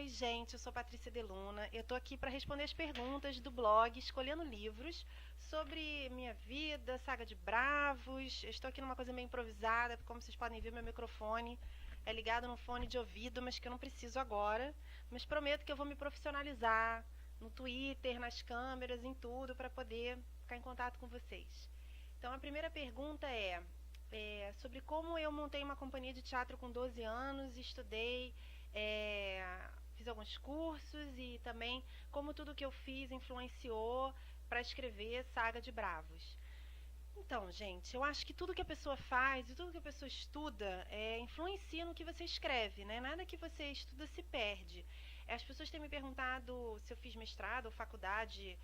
Oi, gente, eu sou Patrícia Deluna. Eu tô aqui para responder as perguntas do blog Escolhendo Livros sobre minha vida, Saga de Bravos. Eu estou aqui numa coisa meio improvisada, porque como vocês podem ver, meu microfone é ligado num fone de ouvido, mas que eu não preciso agora. Mas prometo que eu vou me profissionalizar no Twitter, nas câmeras, em tudo, para poder ficar em contato com vocês. Então, a primeira pergunta é sobre como eu montei uma companhia de teatro com 12 anos, estudei, fiz alguns cursos e também como tudo que eu fiz influenciou para escrever Saga de Bravos. Então, gente, eu acho que tudo que a pessoa faz e tudo que a pessoa estuda influencia no que você escreve, né? Nada que você estuda se perde. As pessoas têm me perguntado se eu fiz mestrado ou faculdade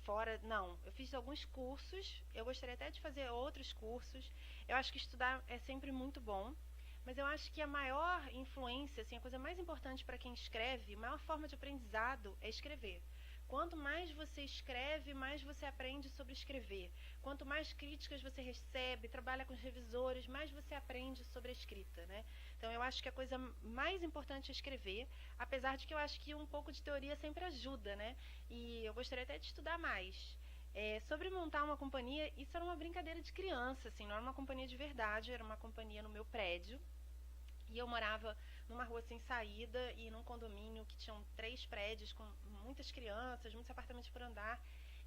fora. Não, eu fiz alguns cursos, eu gostaria até de fazer outros cursos. Eu acho que estudar é sempre muito bom, mas eu acho que a maior influência, assim, a coisa mais importante para quem escreve, a maior forma de aprendizado é escrever. Quanto mais você escreve, mais você aprende sobre escrever. Quanto mais críticas você recebe, trabalha com os revisores, mais você aprende sobre a escrita, né? Então eu acho que a coisa mais importante é escrever, apesar de que eu acho que um pouco de teoria sempre ajuda, né? E eu gostaria até de estudar mais. Sobre montar uma companhia, isso era uma brincadeira de criança, assim, não era uma companhia de verdade, era uma companhia no meu prédio. E eu morava numa rua sem saída e num condomínio que tinham 3 prédios com muitas crianças, muitos apartamentos por andar.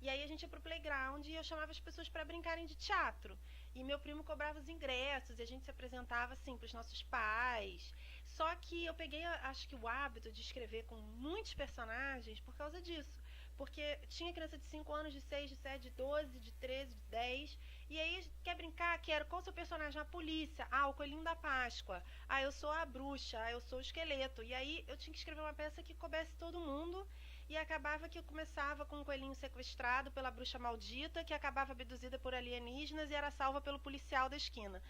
E aí a gente ia pro playground e eu chamava as pessoas para brincarem de teatro. E meu primo cobrava os ingressos e a gente se apresentava assim para os nossos pais. Só que eu peguei, acho que o hábito de escrever com muitos personagens por causa disso. Porque tinha criança de 5 anos, de 6, de 7, de 12, de 13, de 10. E aí, quer brincar? Quero. Qual o seu personagem? A polícia. Ah, o coelhinho da Páscoa. Ah, eu sou a bruxa. Ah, eu sou o esqueleto. E aí, eu tinha que escrever uma peça que coubesse todo mundo. E acabava que eu começava com um coelhinho sequestrado pela bruxa maldita, que acabava abduzida por alienígenas e era salva pelo policial da esquina.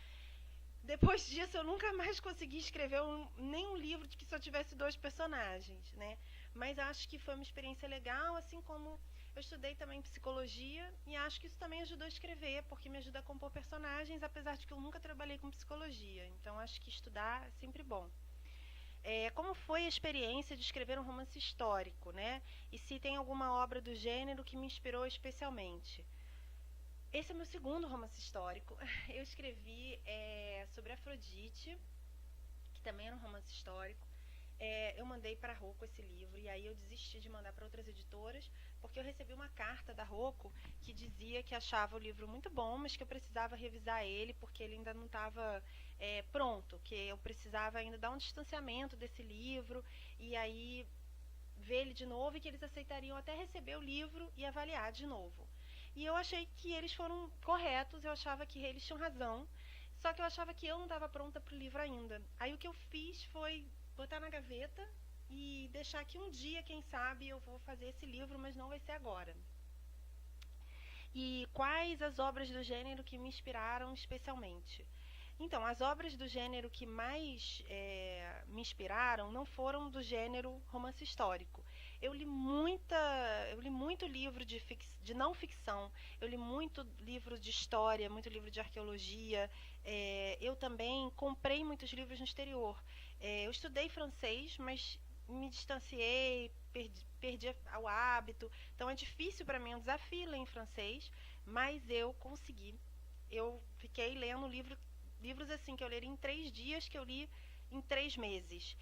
Depois disso, eu nunca mais consegui escrever nenhum livro de que só tivesse 2 personagens, né? Mas acho que foi uma experiência legal, assim como eu estudei também psicologia e acho que isso também ajudou a escrever, porque me ajuda a compor personagens, apesar de que eu nunca trabalhei com psicologia. Então, acho que estudar é sempre bom. Como foi a experiência de escrever um romance histórico, né? E se tem alguma obra do gênero que me inspirou especialmente? Esse é meu segundo romance histórico. Eu escrevi sobre Afrodite, que também era um romance histórico. Eu mandei para a Rocco esse livro e aí eu desisti de mandar para outras editoras porque eu recebi uma carta da Rocco que dizia que achava o livro muito bom, mas que eu precisava revisar ele porque ele ainda não estava pronto, que eu precisava ainda dar um distanciamento desse livro e aí ver ele de novo e que eles aceitariam até receber o livro e avaliar de novo. E eu achei que eles foram corretos, eu achava que eles tinham razão, só que eu achava que eu não estava pronta para o livro ainda. Aí o que eu fiz foi botar na gaveta e deixar que um dia, quem sabe, eu vou fazer esse livro, mas não vai ser agora. E quais as obras do gênero que me inspiraram especialmente? Então, as obras do gênero que mais me inspiraram não foram do gênero romance histórico. Eu li muito livro de não ficção, eu li muito livro de história, muito livro de arqueologia. Eu também comprei muitos livros no exterior. Eu estudei francês, mas me distanciei, perdi o hábito. Então é difícil para mim, é um desafio ler em francês, mas eu consegui. Eu fiquei lendo livros assim que eu leria em 3 dias, que eu li em 3 meses.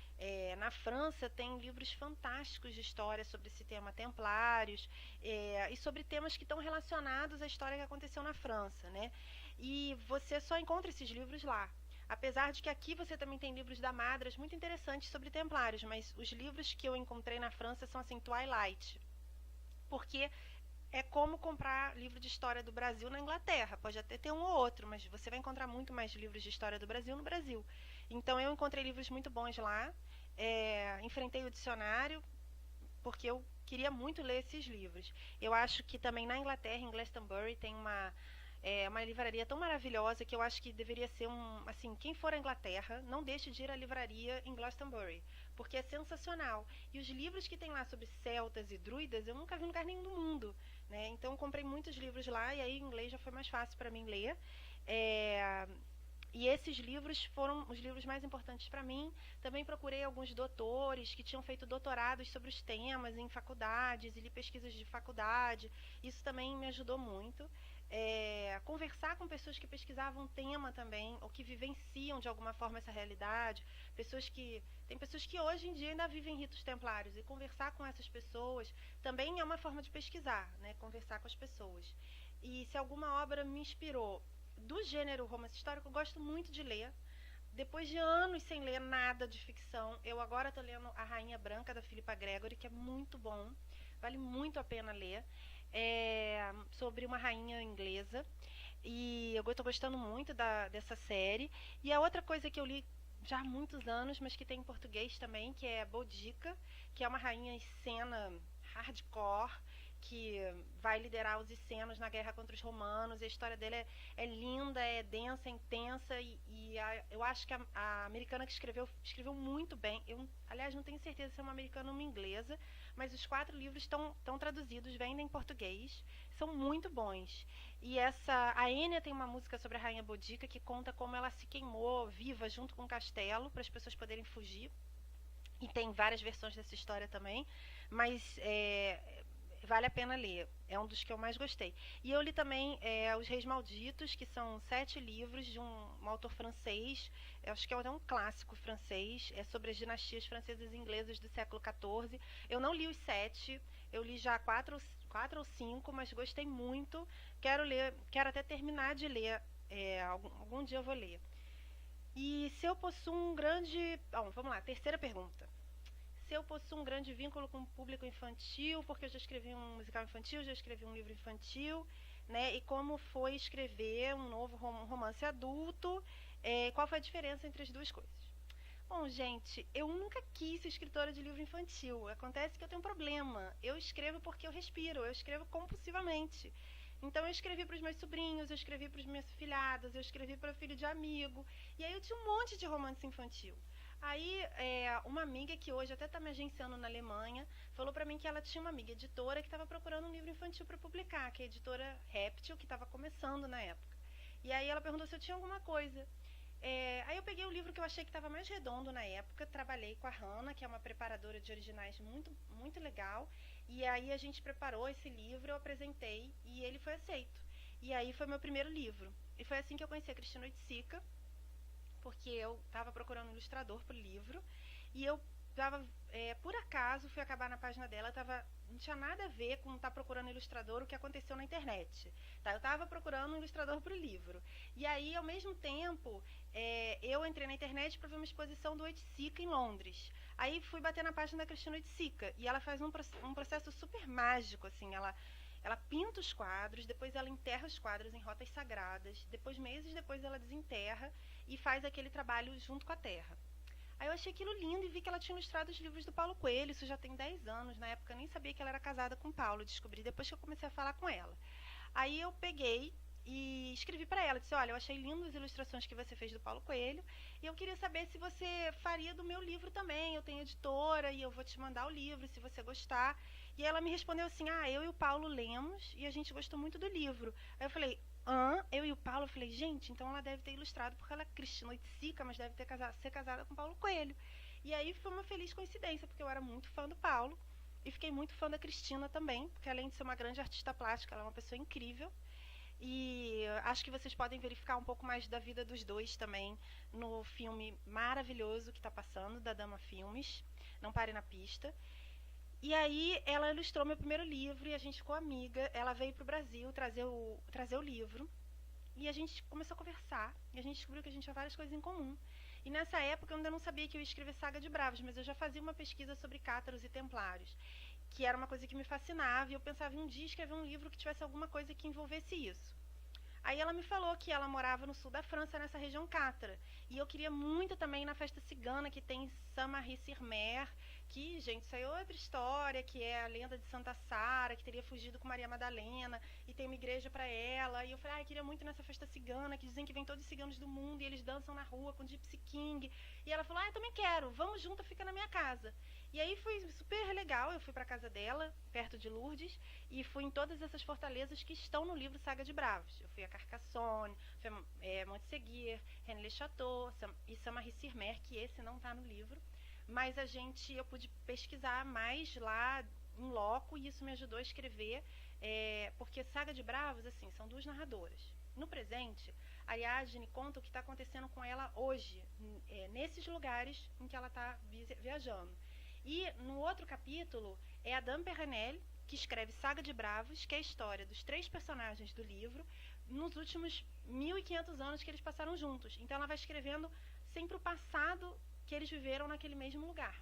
Na França tem livros fantásticos de história sobre esse tema templários e sobre temas que estão relacionados à história que aconteceu na França, né? E você só encontra esses livros lá. Apesar de que aqui você também tem livros da Madras muito interessantes sobre templários, mas os livros que eu encontrei na França são assim, Twilight. Porque é como comprar livro de história do Brasil na Inglaterra. Pode até ter um ou outro, mas você vai encontrar muito mais livros de história do Brasil no Brasil. Então eu encontrei livros muito bons lá. Enfrentei o dicionário, porque eu queria muito ler esses livros. Eu acho que também na Inglaterra, em Glastonbury, tem uma livraria tão maravilhosa que eu acho que deveria ser assim, quem for à Inglaterra, não deixe de ir à livraria em Glastonbury, porque é sensacional. E os livros que tem lá sobre celtas e druidas, eu nunca vi em lugar nenhum do mundo, né? Então eu comprei muitos livros lá e aí em inglês já foi mais fácil para mim ler. E esses livros foram os livros mais importantes para mim. Também procurei alguns doutores que tinham feito doutorados sobre os temas em faculdades e li pesquisas de faculdade. Isso também me ajudou muito. Conversar com pessoas que pesquisavam o tema também, ou que vivenciam de alguma forma essa realidade. Tem pessoas que hoje em dia ainda vivem ritos templários, e conversar com essas pessoas também é uma forma de pesquisar, né? Conversar com as pessoas. E se alguma obra me inspirou do gênero romance histórico, eu gosto muito de ler. Depois de anos sem ler nada de ficção, eu agora estou lendo A Rainha Branca, da Philippa Gregory, que é muito bom, vale muito a pena ler. Sobre uma rainha inglesa, e eu estou gostando muito dessa série. E a outra coisa que eu li já há muitos anos, mas que tem em português também, que é Boudica, que é uma rainha escena hardcore, que vai liderar os essenos na guerra contra os romanos, e a história dele é linda, é densa, é intensa, eu acho que a americana que escreveu muito bem. Eu, aliás, não tenho certeza se é uma americana ou uma inglesa, mas os 4 livros estão traduzidos, vendem em português, são muito bons. E a Enya tem uma música sobre a Rainha Boudica que conta como ela se queimou viva junto com o castelo para as pessoas poderem fugir. E tem várias versões dessa história também, mas vale a pena ler, é um dos que eu mais gostei. E eu li também Os Reis Malditos, que são 7 livros de um autor francês, eu acho que é um clássico francês, é sobre as dinastias francesas e inglesas do século XIV. Eu não li os 7, eu li já 4 ou 5, mas gostei muito, quero até terminar de ler, algum dia eu vou ler. E se eu possuo um grande... vamos lá, terceira pergunta. Se eu possuo um grande vínculo com o público infantil, porque eu já escrevi um musical infantil, já escrevi um livro infantil, né? E como foi escrever um novo romance adulto, qual foi a diferença entre as duas coisas? Bom, gente, eu nunca quis ser escritora de livro infantil. Acontece que eu tenho um problema. Eu escrevo porque eu respiro, eu escrevo compulsivamente. Então eu escrevi para os meus sobrinhos, eu escrevi para os meus filhados, eu escrevi para filho de amigo. E aí eu tinha um monte de romance infantil. Aí uma amiga que hoje até está me agenciando na Alemanha, falou para mim que ela tinha uma amiga editora que estava procurando um livro infantil para publicar, que é a editora Réptil, que estava começando na época. E aí ela perguntou se eu tinha alguma coisa. Aí eu peguei o livro que eu achei que estava mais redondo na época, trabalhei com a Hannah, que é uma preparadora de originais muito, muito legal, e aí a gente preparou esse livro, eu apresentei e ele foi aceito. E aí foi meu primeiro livro. E foi assim que eu conheci a Cristina Oiticica, porque eu estava procurando um ilustrador para o livro, e eu por acaso fui acabar na página dela, não tinha nada a ver com estar procurando ilustrador, o que aconteceu na internet. Eu estava procurando um ilustrador para o livro. E aí, ao mesmo tempo, eu entrei na internet para ver uma exposição do Oiticica em Londres. Aí fui bater na página da Cristina Oiticica, e ela faz um processo super mágico, assim, ela pinta os quadros, depois ela enterra os quadros em rotas sagradas, meses depois ela desenterra e faz aquele trabalho junto com a terra. Aí eu achei aquilo lindo e vi que ela tinha ilustrado os livros do Paulo Coelho, isso já tem 10 anos, na época eu nem sabia que ela era casada com o Paulo, descobri depois que eu comecei a falar com ela. Aí eu peguei e escrevi para ela, disse, olha, eu achei lindo as ilustrações que você fez do Paulo Coelho, e eu queria saber se você faria do meu livro também, eu tenho editora e eu vou te mandar o livro, se você gostar. E ela me respondeu assim, eu e o Paulo lemos e a gente gostou muito do livro. Aí eu falei, eu e o Paulo, eu falei, gente, então ela deve ter ilustrado porque ela é Cristina Oiticica, mas deve ser casada com Paulo Coelho. E aí foi uma feliz coincidência, porque eu era muito fã do Paulo e fiquei muito fã da Cristina também, porque além de ser uma grande artista plástica, ela é uma pessoa incrível. E acho que vocês podem verificar um pouco mais da vida dos dois também no filme maravilhoso que está passando, da Dama Filmes, Não Pare na Pista. E aí ela ilustrou meu primeiro livro e a gente ficou amiga. Ela veio para o Brasil trazer o livro e a gente começou a conversar e a gente descobriu que a gente tinha várias coisas em comum. E nessa época eu ainda não sabia que eu ia escrever Saga de Bravos, mas eu já fazia uma pesquisa sobre cátaros e templários, que era uma coisa que me fascinava, e eu pensava em um dia escrever um livro que tivesse alguma coisa que envolvesse isso. Aí ela me falou que ela morava no sul da França, nessa região cátara, e eu queria muito também ir na festa cigana que tem Saint-Marie-sur-Mer, que, gente, isso aí é outra história, que é a lenda de Santa Sara, que teria fugido com Maria Madalena, e tem uma igreja para ela. E eu falei, eu queria muito ir nessa festa cigana, que dizem que vem todos os ciganos do mundo, e eles dançam na rua com Gypsy King. E ela falou, eu também quero, vamos junto, fica na minha casa. E aí foi super legal, eu fui para casa dela, perto de Lourdes, e fui em todas essas fortalezas que estão no livro Saga de Bravos. Eu fui a Carcassonne, fui a Montségur, Rennes-le-Château e Saint-Marie-sur-Mer, que esse não está no livro. Mas eu pude pesquisar mais lá em loco e isso me ajudou a escrever, porque Saga de Bravos, assim, são duas narradoras. No presente, a Ariadne conta o que está acontecendo com ela hoje, nesses lugares em que ela está viajando. E no outro capítulo é a Dame Perrenelle, que escreve Saga de Bravos, que é a história dos 3 personagens do livro nos últimos 1500 anos que eles passaram juntos. Então ela vai escrevendo sempre o passado que eles viveram naquele mesmo lugar.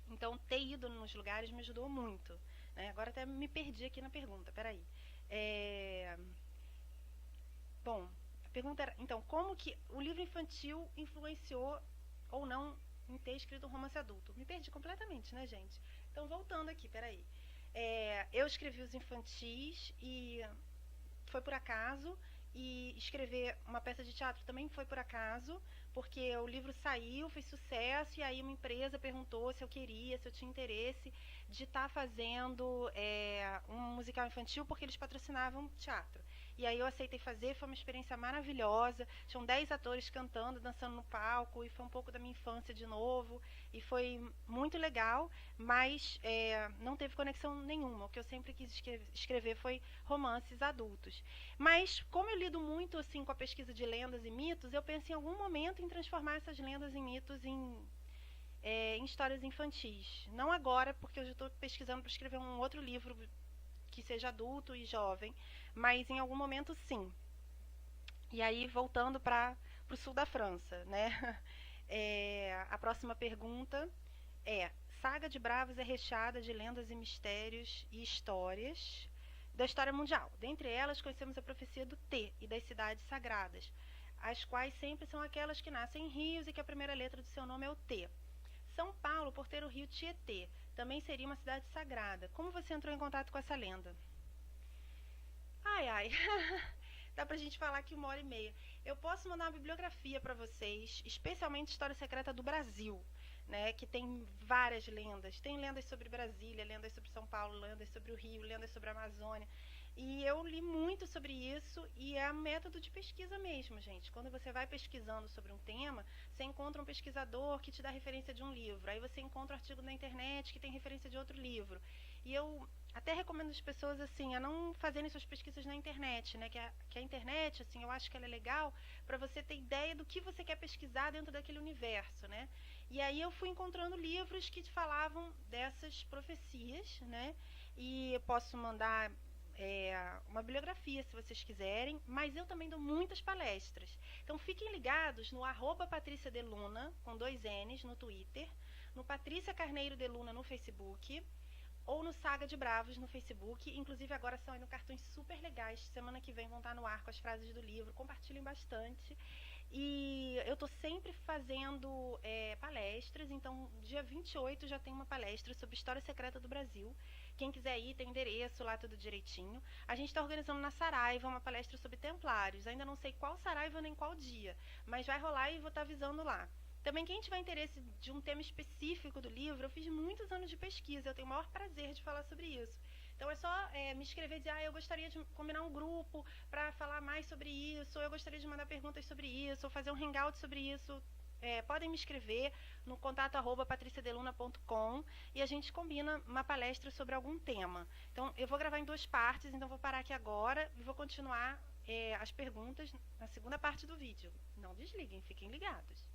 Então ter ido nos lugares me ajudou muito, né? Agora até me perdi aqui na pergunta, peraí. Bom, a pergunta era, então, como que o livro infantil influenciou ou não em ter escrito um romance adulto? Me perdi completamente, né, gente? Então, voltando aqui, peraí. Eu escrevi os infantis e foi por acaso, e escrever uma peça de teatro também foi por acaso, porque o livro saiu, fez sucesso, e aí uma empresa perguntou se eu queria, se eu tinha interesse de estar fazendo um musical infantil, porque eles patrocinavam teatro. E aí eu aceitei fazer, foi uma experiência maravilhosa. Tinham 10 atores cantando, dançando no palco, e foi um pouco da minha infância de novo. E foi muito legal, mas não teve conexão nenhuma. O que eu sempre quis escrever foi romances adultos. Mas, como eu lido muito assim com a pesquisa de lendas e mitos, eu penso em algum momento em transformar essas lendas e mitos em histórias infantis. Não agora, porque eu já estou pesquisando para escrever um outro livro que seja adulto e jovem, mas em algum momento sim. E aí, voltando para o sul da França, né? A próxima pergunta é: Saga de Bravos é recheada de lendas e mistérios e histórias da história mundial. Dentre elas, conhecemos a profecia do T e das cidades sagradas, as quais sempre são aquelas que nascem em rios e que a primeira letra do seu nome é o T. São Paulo, por ter o rio Tietê, também seria uma cidade sagrada. Como você entrou em contato com essa lenda? Ai. Dá pra gente falar aqui 1h30. Eu posso mandar uma bibliografia para vocês, especialmente História Secreta do Brasil, né, que tem várias lendas. Tem lendas sobre Brasília, lendas sobre São Paulo, lendas sobre o Rio, lendas sobre a Amazônia. E eu li muito sobre isso, e é método de pesquisa mesmo, gente. Quando você vai pesquisando sobre um tema, você encontra um pesquisador que te dá referência de um livro. Aí você encontra um artigo na internet que tem referência de outro livro. E eu até recomendo as pessoas assim a não fazerem suas pesquisas na internet, né? Que a internet, assim, eu acho que ela é legal para você ter ideia do que você quer pesquisar dentro daquele universo, né? E aí eu fui encontrando livros que falavam dessas profecias, né? E eu posso mandar uma bibliografia se vocês quiserem, mas eu também dou muitas palestras. Então fiquem ligados no @patriciadeluna, com 2 N's, no Twitter, no Patrícia Carneiro de Luna no Facebook, ou no Saga de Bravos no Facebook. Inclusive agora são indo cartões super legais, semana que vem vão estar no ar com as frases do livro, compartilhem bastante. E eu estou sempre fazendo palestras, então dia 28 já tem uma palestra sobre História Secreta do Brasil. Quem quiser ir, tem endereço lá, tudo direitinho. A gente está organizando na Saraiva uma palestra sobre templários. Ainda não sei qual Saraiva nem qual dia, mas vai rolar e vou estar avisando lá. Também quem tiver interesse de um tema específico do livro, eu fiz muitos anos de pesquisa, eu tenho o maior prazer de falar sobre isso. Então é só me escrever e dizer, eu gostaria de combinar um grupo para falar mais sobre isso, ou eu gostaria de mandar perguntas sobre isso, ou fazer um hangout sobre isso. Podem me escrever no contato @patriciadeluna.com e a gente combina uma palestra sobre algum tema. Então eu vou gravar em 2 partes, então vou parar aqui agora e vou continuar as perguntas na segunda parte do vídeo. Não desliguem, fiquem ligados.